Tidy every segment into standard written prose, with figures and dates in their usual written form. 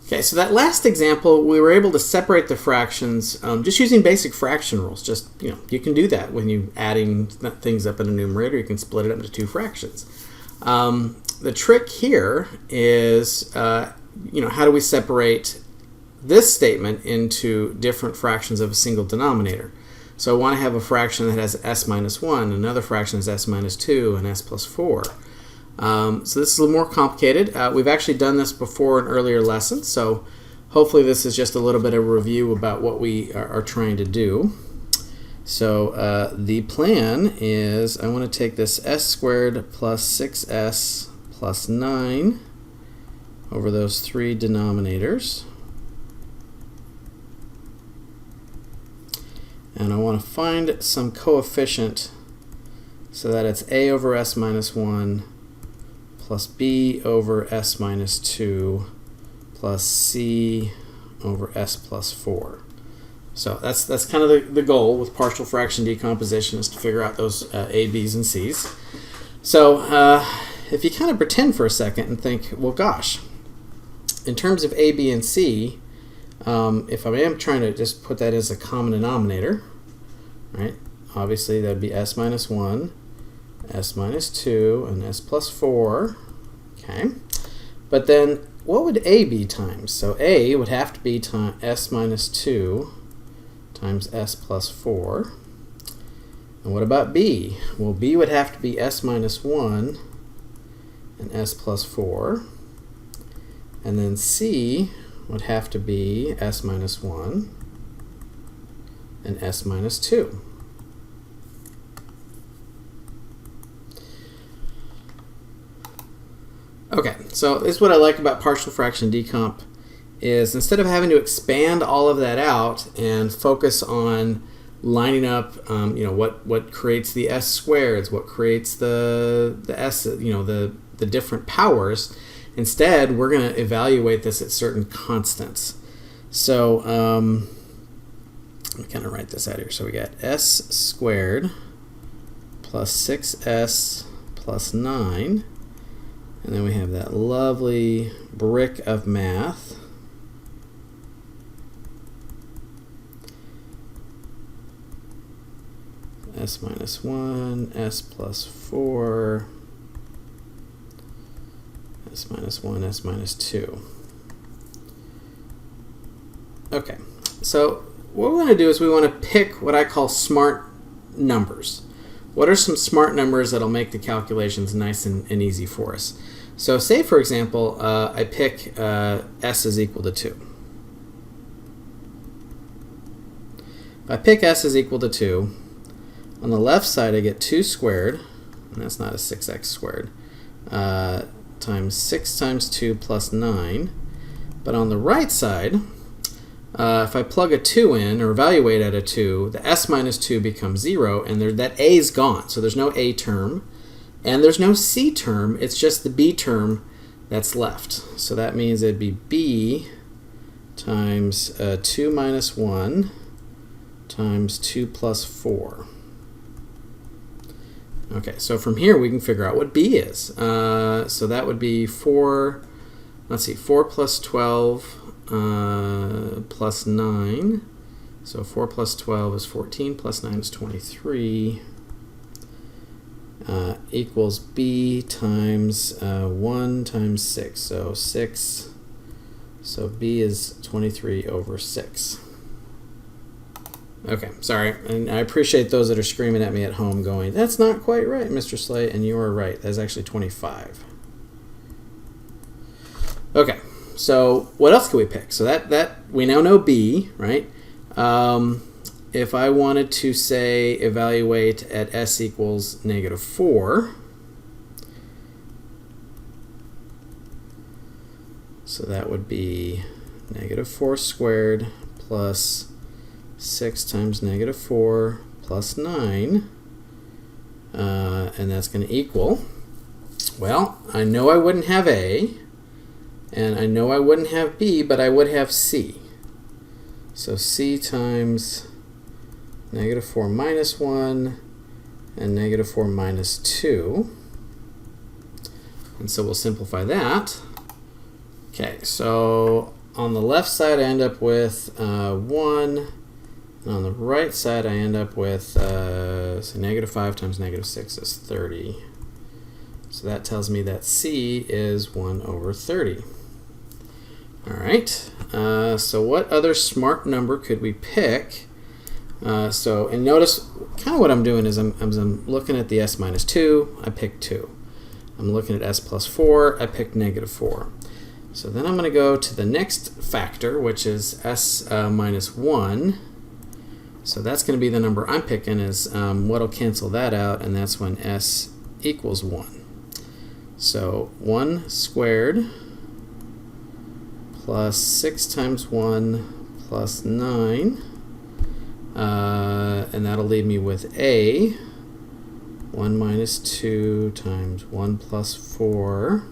Okay, so that last example, we were able to separate the fractions just using basic fraction rules. Just, you can do that when you're adding things up in a numerator. You can split it up into two fractions. The trick here is, how do we separate this statement into different fractions of a single denominator? So I want to have a fraction that has s minus 1, another fraction has s minus 2, and s plus 4. So this is a little more complicated. We've actually done this before in earlier lessons, so hopefully this is just a little bit of a review about what we are trying to do. So the plan is I want to take this s squared plus 6s plus 9 over those three denominators. And I want to find some coefficient so that it's a over s minus 1 plus b over s minus 2 plus c over s plus 4. So that's kind of the goal with partial fraction decomposition, is to figure out those a, b's, and c's. So if you kind of pretend for a second and think, well, gosh, in terms of a, b, and c, if I am trying to just put that as a common denominator, right? Obviously that would be s minus 1, s minus 2, and s plus 4. Okay, but then what would a be times? So a would have to be s minus 2 times s plus 4. And what about b? Well, b would have to be s minus 1 and s plus 4. And then c would have to be s minus 1 and s minus 2. Okay, so this is what I like about partial fraction decomp, is instead of having to expand all of that out and focus on lining up, what creates the s squareds, what creates the s, the different powers. Instead, we're going to evaluate this at certain constants. So let me kind of write this out here. So we got s squared plus 6s plus 9. And then we have that lovely brick of math. S minus 1, s plus 4, s minus 1, s minus 2. Okay, so what we want to do is we want to pick what I call smart numbers. What are some smart numbers that'll make the calculations nice and easy for us? So say, for example, I pick s is equal to 2. If I pick s is equal to 2, on the left side I get 2 squared, and that's not a 6x squared, times 6 times 2 plus 9. But on the right side, if I plug a 2 in, or evaluate at a 2, the s minus 2 becomes 0, and that a is gone. So there's no a term, and there's no c term. It's just the b term that's left. So that means it'd be b times 2 minus 1 times 2 plus 4. Okay, so from here we can figure out what b is. So that would be 4 plus 12 plus 9. So 4 plus 12 is 14, plus 9 is 23, equals b times 1 times 6. So 6, so b is 23 over 6. Okay, sorry, and I appreciate those that are screaming at me at home going, that's not quite right, Mr. Slate, and you are right. That's actually 25. Okay, so what else can we pick? So that we now know b, right? If I wanted to, say, evaluate at s equals negative 4, so that would be negative 4 squared plus 6 times negative 4 plus 9, and that's going to equal, well, I know I wouldn't have a, and I know I wouldn't have b, but I would have c. So c times negative 4 minus 1 and negative 4 minus 2. And so we'll simplify that. Okay, so on the left side I end up with 1, and on the right side I end up with so -5 times -6 is 30. So that tells me that C is 1 over 30. All right, so what other smart number could we pick? And notice kind of what I'm doing is I'm looking at the s minus 2, I pick 2. I'm looking at s plus 4, I pick -4. So then I'm going to go to the next factor, which is s minus 1. So that's going to be the number I'm picking, is what'll cancel that out, and that's when s equals 1. So 1 squared plus 6 times 1 plus 9. And that'll leave me with a 1 minus 2 times 1 plus 4.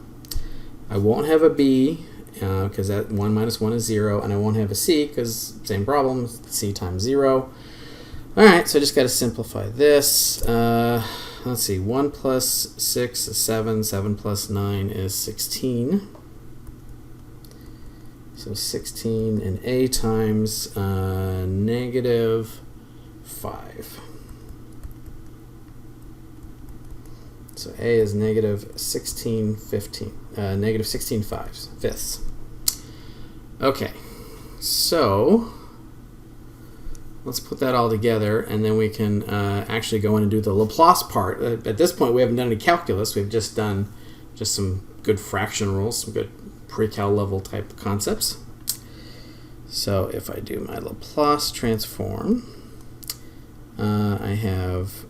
I won't have a b because that 1 minus 1 is 0, and I won't have a c because same problem, c times 0. Alright, so I just got to simplify this. Let's see, 1 plus 6 is 7, 7 plus 9 is 16. So 16, and a times -5. So a is -16 fifths. Okay, so let's put that all together, and then we can actually go in and do the Laplace part. At this point, we haven't done any calculus. We've just done some good fraction rules, some good pre-cal level type concepts. So if I do my Laplace transform, I have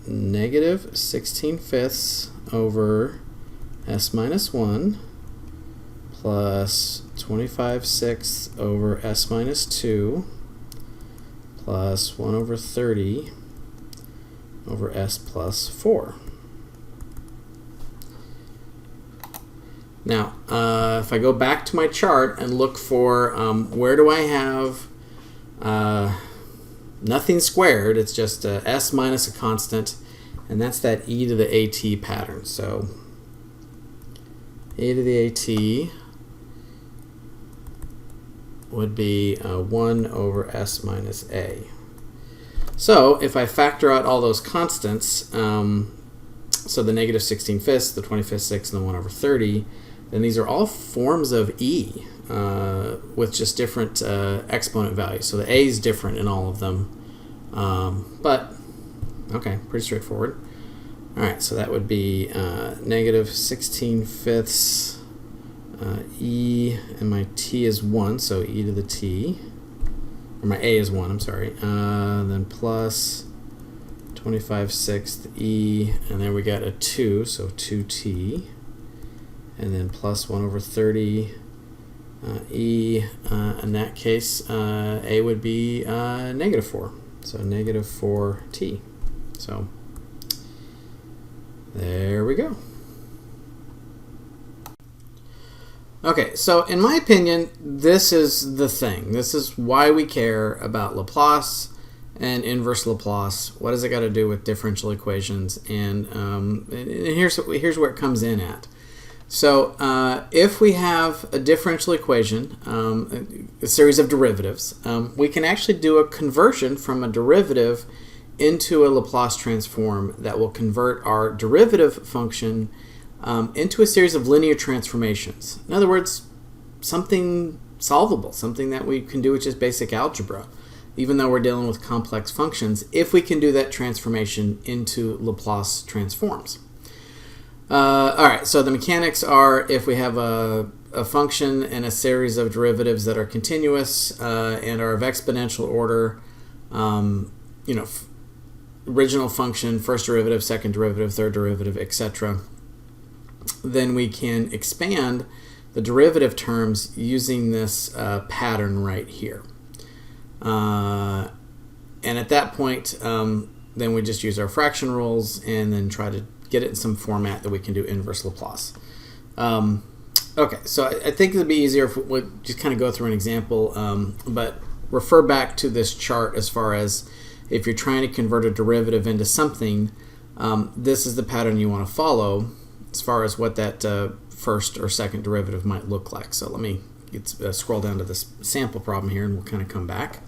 -16 fifths over s minus 1 plus 25 sixths over s minus 2 plus 1 over 30 over s plus 4. Now, if I go back to my chart and look for where do I have nothing squared, it's just s minus a constant, and that's that e to the at pattern. So e to the at would be 1 over s minus a. So if I factor out all those constants, so the -16 fifths, the 25 sixths, and the 1 over 30, then these are all forms of e with just different exponent values. So the a is different in all of them, but okay, pretty straightforward. All right, so that would be -16 fifths e, and my t is 1, so e to the t, or my a is 1, I'm sorry, then plus 25 sixths e, and then we got a 2, so 2t, and then plus 1 over 30 e. In that case, a would be -4, so -4t. So there we go. Okay, so in my opinion, this is the thing. This is why we care about Laplace and inverse Laplace. What does it got to do with differential equations? And here's where it comes in at. So if we have a differential equation, a series of derivatives, we can actually do a conversion from a derivative into a Laplace transform that will convert our derivative function into a series of linear transformations. In other words, something solvable, something that we can do with just basic algebra, even though we're dealing with complex functions, if we can do that transformation into Laplace transforms. All right, so the mechanics are, if we have a function and a series of derivatives that are continuous and are of exponential order, original function, first derivative, second derivative, third derivative, etc., then we can expand the derivative terms using this pattern right here. And at that point, then we just use our fraction rules and then try to get it in some format that we can do inverse Laplace. Okay, so I think it would be easier if we just kind of go through an example, but refer back to this chart as far as if you're trying to convert a derivative into something, this is the pattern you want to follow as far as what that first or second derivative might look like. So let me could scroll down to this sample problem here, and we'll kind of come back.